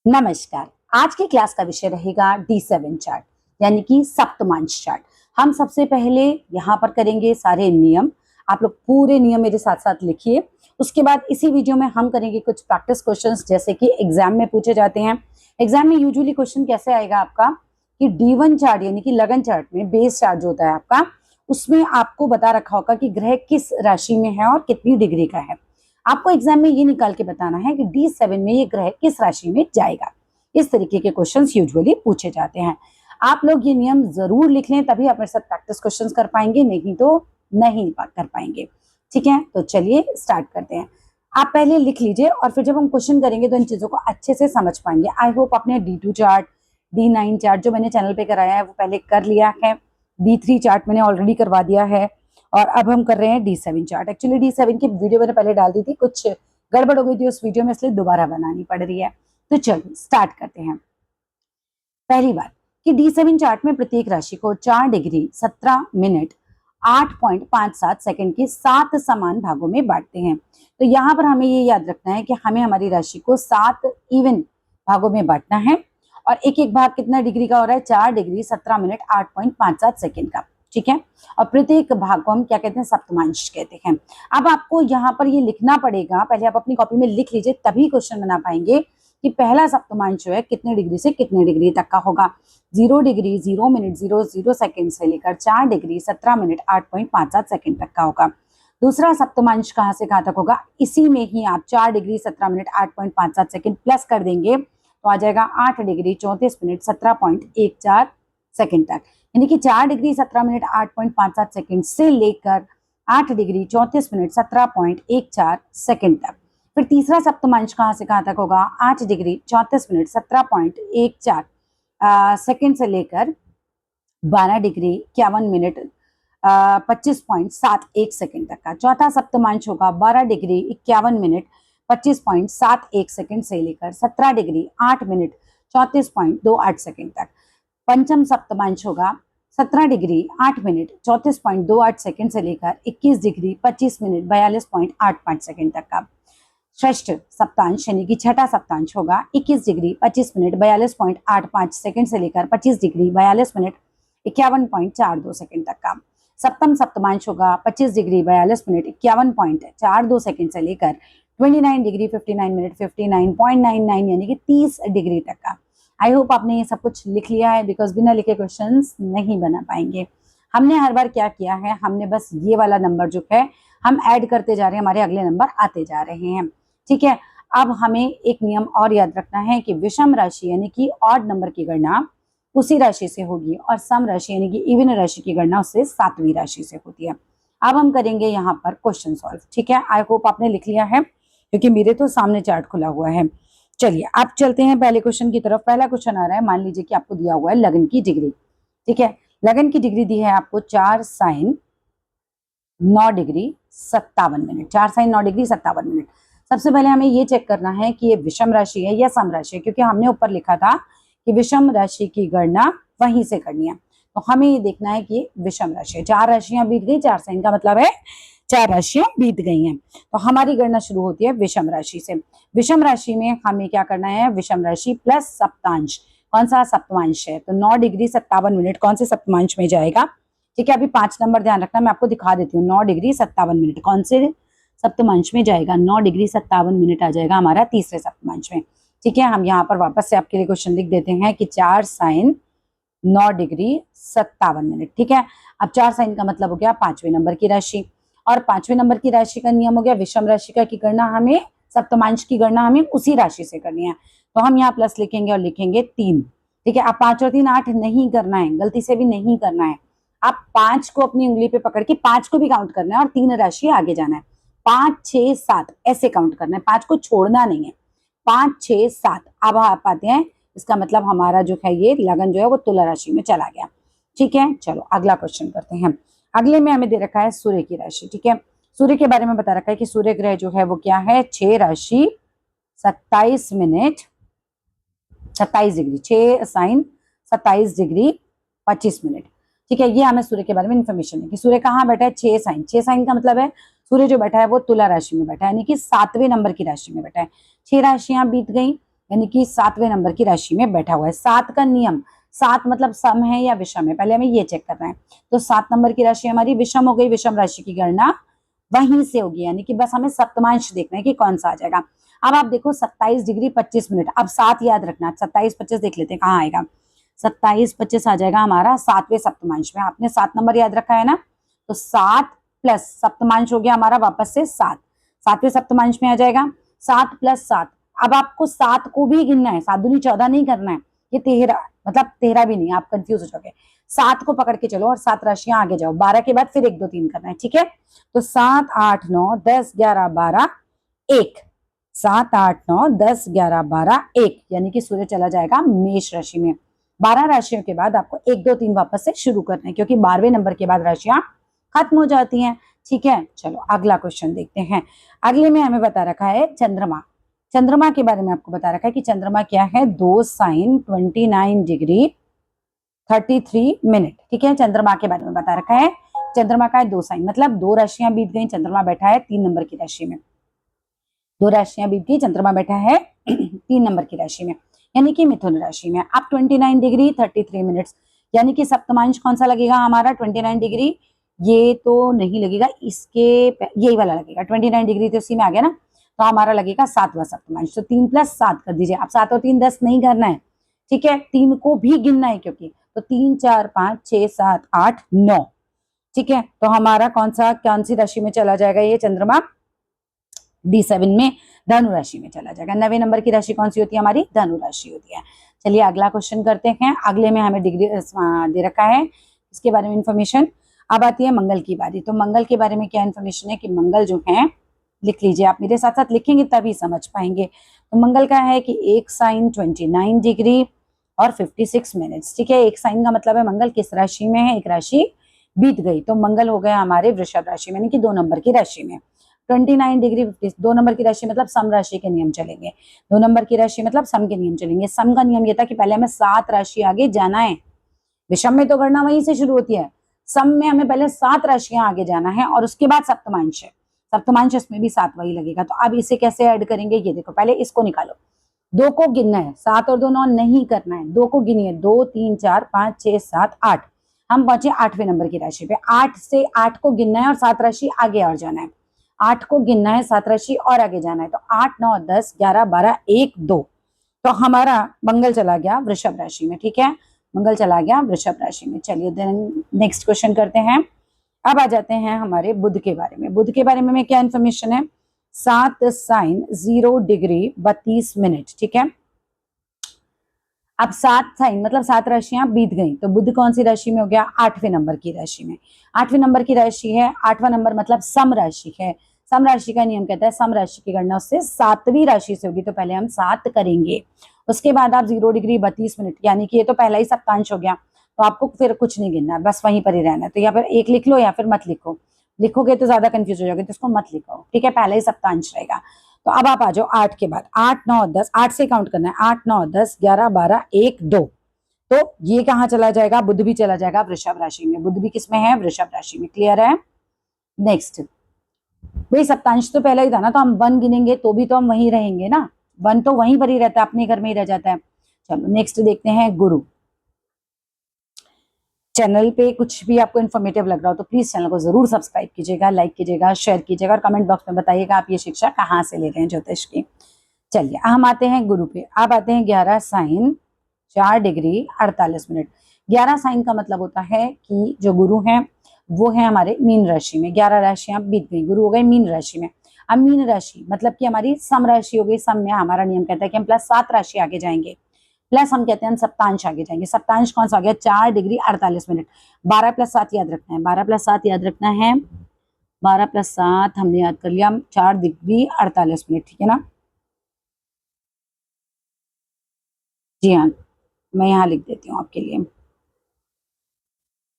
नमस्कार। आज की क्लास का विषय रहेगा D7 चार्ट यानी कि सप्तमांश चार्ट। हम सबसे पहले यहाँ पर करेंगे सारे नियम। आप लोग पूरे नियम मेरे साथ साथ लिखिए। उसके बाद इसी वीडियो में हम करेंगे कुछ प्रैक्टिस क्वेश्चंस जैसे कि एग्जाम में पूछे जाते हैं। एग्जाम में यूजुअली क्वेश्चन कैसे आएगा आपका कि D1 चार्ट यानी कि लगन चार्ट में बेस चार्ट जो होता है आपका, उसमें आपको बता रखा होगा कि ग्रह किस राशि में है और कितनी डिग्री का है। आपको एग्जाम में ये निकाल के बताना है कि D7 में ये ग्रह किस राशि में जाएगा। इस तरीके के क्वेश्चंस यूजुअली पूछे जाते हैं। आप लोग ये नियम जरूर लिख लें, तभी आप मेरे साथ प्रैक्टिस क्वेश्चंस कर पाएंगे, नहीं तो नहीं कर पाएंगे। ठीक है, तो चलिए स्टार्ट करते हैं। आप पहले लिख लीजिए और फिर जब हम क्वेश्चन करेंगे तो इन चीजों को अच्छे से समझ पाएंगे। आई होप आपने D2 चार्ट, D9 चार्ट जो मैंने चैनल पे कराया है वो पहले कर लिया है। D3 चार्ट मैंने ऑलरेडी करवा दिया है और अब हम कर रहे हैं D7 चार्ट। एक्चुअली D7 की वीडियो मैंने पहले डाल दी थी, कुछ गड़बड़ हो गई थी उस वीडियो में, इसलिए दोबारा बनानी पड़ रही है। तो चलिए स्टार्ट करते हैं। पहली बात कि D7 चार्ट में प्रत्येक राशि को 4 डिग्री 17 मिनट 8.57 सेकंड के 7 समान भागों में बांटते हैं। तो यहाँ पर हमें ये याद रखना है कि हमें हमारी राशि को 7 इवन भागों में बांटना है और एक एक भाग कितना डिग्री का हो रहा है, 4 डिग्री 17 मिनट 8.57 सेकंड का। ठीक है, और प्रत्येक भाग को हम क्या कहते हैं, सप्तमांश कहते हैं। अब आपको यहाँ पर ये लिखना पड़ेगा, पहले आप अपनी कॉपी में लिख लीजिए तभी क्वेश्चन बना पाएंगे कि पहला सप्तमांश जो है कितने डिग्री से कितने डिग्री तक का होगा। 0 डिग्री 0 मिनट 00 सेकंड से लेकर 4 डिग्री 17 मिनट 8.57 सेकंड तक का होगा। दूसरा सप्तमांश कहाँ से कहाँ तक होगा, इसी में ही आप 4 डिग्री 17 मिनट 8.57 सेकंड प्लस कर देंगे तो आ जाएगा 8 डिग्री 34 मिनट 17.14 सेकंड तक। यानी कि 4 डिग्री 17 मिनट 8.57 सेकंड से लेकर 8 डिग्री 34 मिनट 17.14 सेकंड तक। फिर तीसरा सप्तमांश कहाँ से कहाँ तक होगा, 8 डिग्री 34 मिनट 17.14 सेकंड से लेकर 12 डिग्री 51 मिनट 25.71 सेकंड तक का। चौथा सप्तमांश होगा 12 डिग्री 51 मिनट 25.71 सेकंड से लेकर 17 डिग्री 8 मिनट 34.28 सेकंड तक। पंचम सप्तमांश होगा 17 डिग्री 8 मिनट 34.28 सेकंड से लेकर 21 डिग्री 25 मिनट 42.85 सेकंड तक का। षष्ठ सप्तांश यानी कि छठा सप्तांश होगा 21 डिग्री 25 मिनट 42.85 सेकंड से लेकर 25 डिग्री 42 मिनट 51.42 सेकंड तक का। सप्तम सप्तमांश होगा 25 डिग्री 42 मिनट 51.42 सेकंड से लेकर 29 डिग्री 59 मिनट 59.99 यानी कि 30 डिग्री तक का। आई होप आपने ये सब कुछ लिख लिया है, बिकॉज बिना लिखे क्वेश्चंस नहीं बना पाएंगे। हमने हर बार क्या किया है, हमने बस ये वाला नंबर जो है हम ऐड करते जा रहे हैं, हमारे अगले नंबर आते जा रहे हैं। ठीक है, अब हमें एक नियम और याद रखना है कि विषम राशि यानी कि ऑड नंबर की गणना उसी राशि से होगी और सम राशि यानी कि इवन राशि की गणना उससे 7वीं राशि से होती है। अब हम करेंगे यहाँ पर क्वेश्चन सॉल्व। ठीक है, आई होप आपने लिख लिया है क्योंकि मेरे तो सामने चार्ट खुला हुआ है। चलिए अब चलते हैं पहले क्वेश्चन की तरफ। पहला क्वेश्चन आ रहा है, मान लीजिए कि आपको दिया हुआ है लगन की डिग्री। ठीक है, लगन की डिग्री दी है आपको 4 sin 9 degree 57 minute, 4 sin 9 degree 57 minute. सबसे पहले हमें ये चेक करना है कि ये विषम राशि है या सम राशि है, क्योंकि हमने ऊपर लिखा था कि विषम राशि की गणना वहीं से करनी है। तो हमें ये देखना है कि विषम राशि है। 4 राशियां बीत गई, 4 साइन का मतलब है 4 राशियां बीत गई हैं। तो हमारी गणना शुरू होती है विषम राशि से। विषम राशि में हमें क्या करना है, विषम राशि प्लस सप्तांश, कौन सा सप्तमांश है, तो 9 डिग्री 57 मिनट कौन से सप्तमांश में जाएगा। ठीक है, अभी 5 नंबर ध्यान रखना, मैं आपको दिखा देती हूँ। 9 डिग्री 57 मिनट कौन से सप्तमांश में जाएगा, 9 डिग्री 57 मिनट आ जाएगा हमारा तीसरे सप्तमांश में। ठीक है, हम यहाँ पर वापस से आपके लिए क्वेश्चन लिख देते हैं कि 4 sin 9 डिग्री 57 मिनट। ठीक है, अब 4 साइन का मतलब हो गया 5वें नंबर की राशि, और 5वें नंबर की राशि का नियम हो गया विषम राशि का की गणना हमें, सप्तमांश की गणना हमें उसी राशि से करनी है। तो हम यहाँ प्लस लिखेंगे और लिखेंगे 3। ठीक है, अब 5 और 3 8 नहीं करना है, गलती से भी नहीं करना है। आप 5 को अपनी उंगली पे पकड़ के 5 को भी काउंट करना है और 3 राशि आगे जाना है। 5 6 7 ऐसे काउंट करना है, 5 को छोड़ना नहीं है। 5 6 7 अब आप आते हैं, इसका मतलब हमारा जो है ये लगन जो है वो तुला राशि में चला गया। ठीक है, चलो अगला क्वेश्चन करते हैं। अगले में हमें दे रखा है सूर्य की राशि। ठीक है, सूर्य के बारे में बता रखा है कि सूर्य ग्रह जो है वो क्या है, 6 राशि 27 minute 27 degree 6 sign 27 degree 25 minute. ठीक है, ये हमें सूर्य के बारे में इन्फॉर्मेशन है कि सूर्य कहाँ बैठा है, 6 साइन। 6 साइन का मतलब है सूर्य जो बैठा है वो तुला राशि में बैठा है, यानी कि 7वें नंबर की राशि में बैठा है। 6 राशियां बीत गई, यानी कि 7वें नंबर की राशि में बैठा हुआ है। 7 का नियम, 7 मतलब सम है या विषम है, पहले हमें ये चेक करना है। तो 7 नंबर की राशि हमारी विषम हो गई, विषम राशि की गणना वहीं से होगी, यानी कि बस हमें सप्तमांश देखना है कि कौन सा आ जाएगा। अब आप देखो 27 डिग्री 25 मिनट, अब 7 याद रखना, 27 25 देख लेते हैं कहाँ आएगा। 27 25 आ जाएगा हमारा 7वें सप्तमांश में। आपने 7 नंबर याद रखा है ना, तो 7 प्लस सप्तमांश हो गया हमारा वापस से 7, 7वें सप्तमांश में आ जाएगा। 7 प्लस 7, अब आपको 7 को भी गिनना है, 7 दूनी 14 नहीं करना है, ये 13 मतलब 13 भी नहीं, आप कंफ्यूज हो जाओगे। 7 को पकड़ के चलो और 7 राशियां आगे जाओ, 12 के बाद फिर 1 2 3 करना है, ठीक है। तो 7 8 9 10 11 12 1, 7 8 9 10 11 12 1, यानी कि सूर्य चला जाएगा मेष राशि में। 12 राशियों के बाद आपको 1 2 3 वापस से शुरू करना है, क्योंकि 12वें नंबर के बाद राशियां खत्म हो जाती हैं, ठीक है। चलो अगला क्वेश्चन देखते हैं। अगले में हमें बता रखा है चंद्रमा। चंद्रमा के बारे में आपको बता रखा है कि चंद्रमा क्या है, 2 साइन 29 डिग्री 33 मिनट, ठीक है। चंद्रमा के बारे में बता रखा है, चंद्रमा का है 2 साइन, मतलब 2 राशियां बीत गई, चंद्रमा बैठा है 3 नंबर की राशि में। 2 राशियां बीत गई, चंद्रमा बैठा है 3 नंबर की राशि में, यानी कि मिथुन राशि में। अब 29 डिग्री 33 मिनट्स, यानी कि सप्तमांश कौन सा लगेगा हमारा, 29 डिग्री, ये तो नहीं लगेगा, इसके यही वाला लगेगा। 29 डिग्री तो इसी में आ गया ना, तो हमारा लगेगा 7वां सप्तमांश। तो 3 + 7 कर दीजिए। अब 7 और 3 10 नहीं करना है, ठीक है, 3 को भी गिनना है, क्योंकि तो 3 4 5 6 7 8 9, ठीक है। तो हमारा कौन सी राशि में चला जाएगा ये चंद्रमा, D7 में, धनु राशि में चला जाएगा। 9वें नंबर की राशि कौन सी होती है हमारी, धनु राशि होती है। चलिए अगला क्वेश्चन करते हैं। अगले में हमें डिग्री दे रखा है, इसके बारे में इंफॉर्मेशन। अब आती है मंगल की बारी। तो मंगल के बारे में क्या इन्फॉर्मेशन है कि मंगल जो है, लिख लीजिए, आप मेरे साथ साथ लिखेंगे तभी समझ पाएंगे। तो मंगल का है कि 1 साइन 29 डिग्री और 56 मिनट्स, ठीक है। 1 साइन का मतलब है मंगल किस राशि में है, एक राशि बीत गई, तो मंगल हो गया हमारे वृषभ राशि में, यानी कि 2 नंबर की राशि में। 29 डिग्री 2 नंबर की राशि मतलब सम राशि के नियम चलेंगे, 2 नंबर की राशि मतलब सम के नियम चलेंगे। सम का नियम ये था कि पहले हमें 7 राशि आगे जाना है, विषम में तो गणना वहीं से शुरू होती है, सम में हमें पहले 7 राशियां आगे जाना है और उसके बाद सप्तमांश है, सप्तमांश इसमें भी 7 वही लगेगा। तो अब इसे कैसे ऐड करेंगे, ये देखो, पहले इसको निकालो, 2 को गिनना है, 7 और 2 9 नहीं करना है, 2 को गिनिए, 2 3 4 5 6 7 8, हम पहुंचे 8वें नंबर की राशि पे। 8 से 8 को गिनना है और 7 राशि आगे और जाना है, 8 को गिनना है, 7 राशि और आगे जाना है। तो 8 9 10 11 12 1 2, तो हमारा मंगल चला गया वृषभ राशि में, ठीक है, मंगल चला गया वृषभ राशि में। चलिए नेक्स्ट क्वेश्चन करते हैं। अब आ जाते हैं हमारे बुध के बारे में। बुध के बारे में क्या इन्फॉर्मेशन है, 7 साइन 0 डिग्री 32 मिनट, ठीक है। अब 7 साइन मतलब 7 राशियां बीत गई, तो बुध कौन सी राशि में हो गया, 8वें नंबर की राशि में। 8वें नंबर की राशि है, 8वां नंबर मतलब सम राशि है। सम राशि का नियम कहता है सम राशि की गणना उससे 7वीं राशि से होगी, तो पहले हम 7 करेंगे, उसके बाद आप 0 डिग्री 32 मिनट, यानी कि ये तो पहला ही सप्तांश हो गया, तो आपको फिर कुछ नहीं गिनना है, बस वहीं पर ही रहना है। तो या फिर 1 लिख लो या फिर मत लिखो, लिखोगे तो ज्यादा कंफ्यूज हो जाओगे, तो इसको मत लिखो, ठीक है, पहला ही सप्तांश रहेगा। तो अब आप आ जाओ 8 के बाद, 8 9 10, 8 से काउंट करना है, 8 9 10 11 12 1 2, तो ये कहाँ चला जाएगा, बुध भी चला जाएगा वृषभ राशि में। बुध भी किसमें है, वृषभ राशि में, क्लियर है। नेक्स्ट, भाई सप्तांश तो पहला ही था ना, तो हम 1 गिनेंगे तो भी तो हम वहीं रहेंगे ना, 1 तो वहीं पर ही रहता है, अपने घर में ही रह जाता है। चलो नेक्स्ट देखते हैं गुरु। चैनल पे कुछ भी आपको इन्फॉर्मेटिव लग रहा हो तो प्लीज चैनल को जरूर सब्सक्राइब कीजिएगा, लाइक कीजिएगा, शेयर कीजिएगा और कमेंट बॉक्स में बताइएगा आप ये शिक्षा कहाँ से ले रहे हैं ज्योतिष की। चलिए हम आते हैं गुरु पे। अब आते हैं 11 साइन 4 डिग्री 48 मिनट। 11 साइन का मतलब होता है कि जो गुरु हैं वो है हमारे मीन राशि में। 11 राशियां बीत गई, गुरु हो गए मीन राशि में। अब मीन राशि मतलब कि हमारी सम राशि हो गई, सम में हमारा नियम कहता है कि हम +7 राशि आगे जाएंगे, प्लस हम कहते हैं हम सप्तांश आगे जाएंगे। सप्तांश कौन सा आ गया, 4 डिग्री 48 मिनट। 12 + 7 याद रखना है, 12 + 7 याद रखना है, 12 + 7 हमने याद कर लिया, 4 डिग्री 48 मिनट, ठीक है ना। जी हाँ, मैं यहाँ लिख देती हूँ आपके लिए,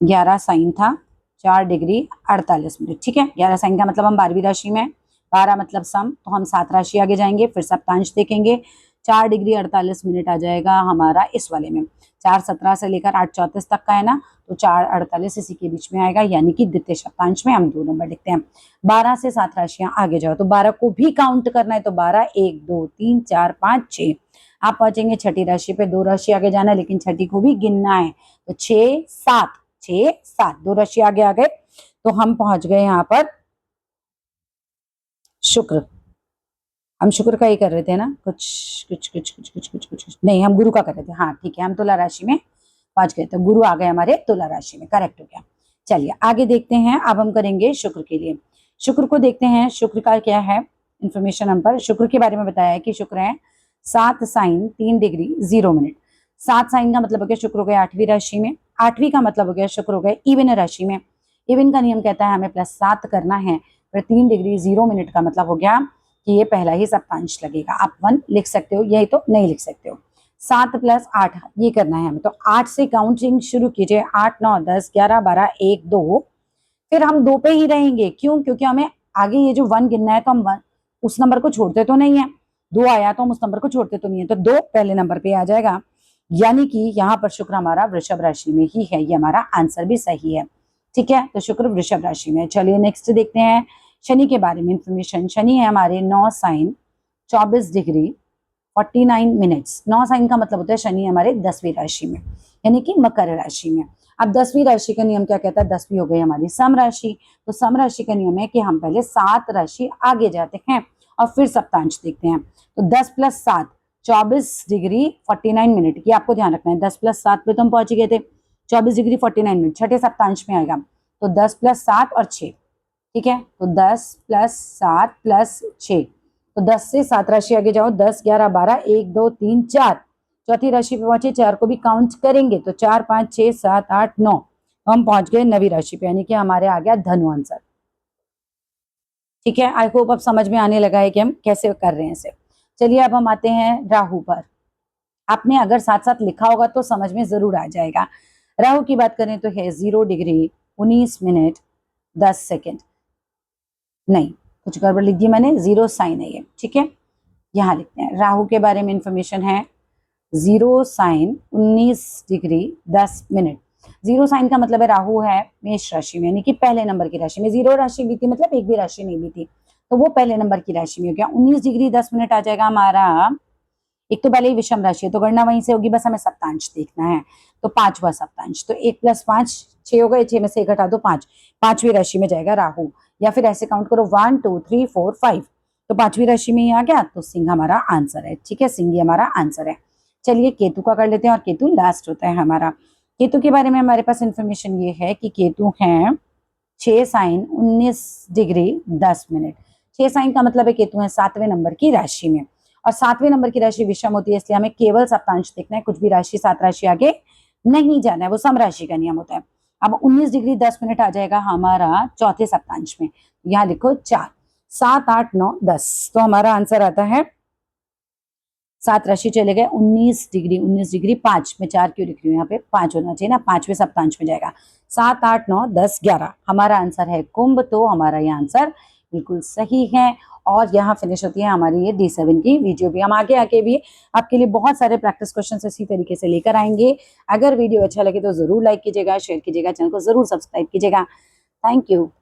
11 साइन था, 4 डिग्री 48 मिनट, ठीक है। 11 साइन का मतलब हम 12वीं राशि में, 12 मतलब सम, तो हम 7 राशि आगे जाएंगे, फिर सप्तांश देखेंगे, 4 डिग्री 48 मिनट आ जाएगा हमारा इस वाले में। 4 17 से लेकर 8 34 तक का है ना, तो 4 48 इसी के बीच में आएगा, यानी कि द्वितीय सप्तांश में हम 2 नंबर लिखते हैं। 12 से 7 राशियां आगे जाओ, तो 12 को भी काउंट करना है, तो 12 1 2 3 4 5 6, आप पहुंचेंगे छठी राशि पे, 2 राशि आगे जाना है लेकिन छठी को भी गिनना है। तो 6 7 6 7 2 राशि आगे आ गए, तो हम पहुंच गए यहाँ पर शुक्र। हम शुक्र का ही कर रहे थे ना, कुछ नहीं, हम गुरु का कर रहे थे। हाँ ठीक है, हम तुला राशि में पहुंच गए, तो गुरु आ गए हमारे तुला राशि में, करेक्ट हो गया। चलिए आगे देखते हैं, अब हम करेंगे शुक्र के लिए। शुक्र को देखते हैं, शुक्र का क्या है इंफॉर्मेशन। हम पर शुक्र के बारे में बताया है कि शुक्र है 7 साइन 3 डिग्री 0 मिनट। 7 साइन का मतलब हो गया शुक्र हो गए 8वीं राशि में, 8वीं का मतलब हो गया शुक्र हो गए इवन राशि में। इवन का नियम कहता है हमें +7 करना है, फिर 3 डिग्री 0 मिनट का मतलब हो गया कि ये पहला ही सप्तांश लगेगा। आप 1 लिख सकते हो, यही तो नहीं लिख सकते हो। 7 + 8 ये करना है हमें, तो 8 से काउंटिंग शुरू कीजिए। 8 9 10 11 12 1 2, फिर हम 2 पे ही रहेंगे। क्यों? क्योंकि हमें आगे ये जो 1 गिनना है, तो हम उस नंबर को छोड़ते तो नहीं है। 2 आया तो हम उस नंबर को छोड़ते तो नहीं है, तो 2 पहले नंबर पे आ जाएगा। यानी कि यहाँ पर शुक्र हमारा वृषभ राशि में ही है, ये हमारा आंसर भी सही है। ठीक है, तो शुक्र वृषभ राशि में। चलिए नेक्स्ट देखते हैं शनि के बारे में इंफॉर्मेशन। शनि है हमारे 9 साइन 24 डिग्री 49 मिनट्स। 9 साइन का मतलब होता है शनि हमारे 10वीं राशि में, यानी कि मकर राशि में। अब 10वीं राशि का नियम क्या कहता है? 10वीं हो गई हमारी सम राशि, तो सम राशि का नियम है कि हम पहले 7 राशि आगे जाते हैं और फिर सप्तांश देखते हैं। तो 10 + 7 24 डिग्री 49 मिनट, ये आपको ध्यान रखना है। 10 + 7 पे तो हम पहुंच गए थे, 24 डिग्री 49 मिनट छठे सप्तांश में आएगा। तो 10 + 7 और 6, ठीक है, तो 10 + 7 + 6, तो 10 से 7 राशि आगे जाओ, 10 11 12 1 2 3 4, चौथी राशि पे पहुंचे, 4 को भी काउंट करेंगे तो 4 5 6 7 8 9, हम पहुंच गए 9वीं राशि पे, यानी कि हमारे आ गया धनु आंसर। ठीक है, आई होप अब समझ में आने लगा है कि हम कैसे कर रहे हैं इसे। चलिए अब हम आते हैं राहु पर। आपने अगर साथ साथ लिखा होगा तो समझ में जरूर आ जाएगा। राहु की बात करें तो है 0 डिग्री 19 मिनट 10 सेकेंड। नहीं, कुछ गड़बड़ लिख दी मैंने, 0 साइन है ये। ठीक है, यहाँ लिखते हैं राहु के बारे में इंफॉर्मेशन है 0 साइन 19 डिग्री 10 मिनट। 0 साइन का मतलब है राहु है मेष राशि में, यानी कि पहले नंबर की राशि में। 0 राशि भी थी मतलब एक भी राशि नहीं भी थी, तो वो पहले नंबर की राशि में हो गया। 19 डिग्री 10 मिनट आ जाएगा हमारा। एक तो पहले ही विषम राशि है तो गणना वहीं से होगी, बस हमें सप्तांश देखना है। तो 5वां सप्तांश, तो 1 + 5 6 हो गए, 6 में से 1 हटा दो 5, 5वीं राशि में जाएगा राहु। या फिर ऐसे काउंट करो 1 2 3 4 5, तो 5वीं राशि में ही आ गया, तो सिंह हमारा आंसर है। ठीक है, सिंह हमारा आंसर है। चलिए केतु का कर लेते हैं, और केतु लास्ट होता है हमारा। केतु के बारे में हमारे पास इंफॉर्मेशन ये है कि केतु है 6 साइन 19 डिग्री 10 मिनट। 6 साइन का मतलब है केतु है 7वें नंबर की राशि में, और 7वें नंबर की राशि विषम होती है, इसलिए हमें केवल सप्तांश देखना है, कुछ भी राशि 7 राशि आगे नहीं जाना है, वो सम राशि का नियम होता है। अब 19 डिग्री 10 मिनट आ जाएगा हमारा चौथे सप्तांश में, यहाँ लिखो 4 7 8 9 10, तो हमारा आंसर आता है 7 राशि चले गए 19 डिग्री 5 में 4 क्यों लिख रही हूँ, यहाँ पे 5 होना चाहिए ना, 5वें सप्तांश में जाएगा। 7 8 9 10 11 हमारा आंसर है कुंभ, तो हमारा ये आंसर बिल्कुल सही है। और यहाँ फिनिश होती है हमारी ये D7 की वीडियो भी। हम आगे भी आपके लिए बहुत सारे प्रैक्टिस क्वेश्चन इसी तरीके से लेकर आएंगे। अगर वीडियो अच्छा लगे तो जरूर लाइक कीजिएगा, शेयर कीजिएगा, चैनल को जरूर सब्सक्राइब कीजिएगा। Thank you.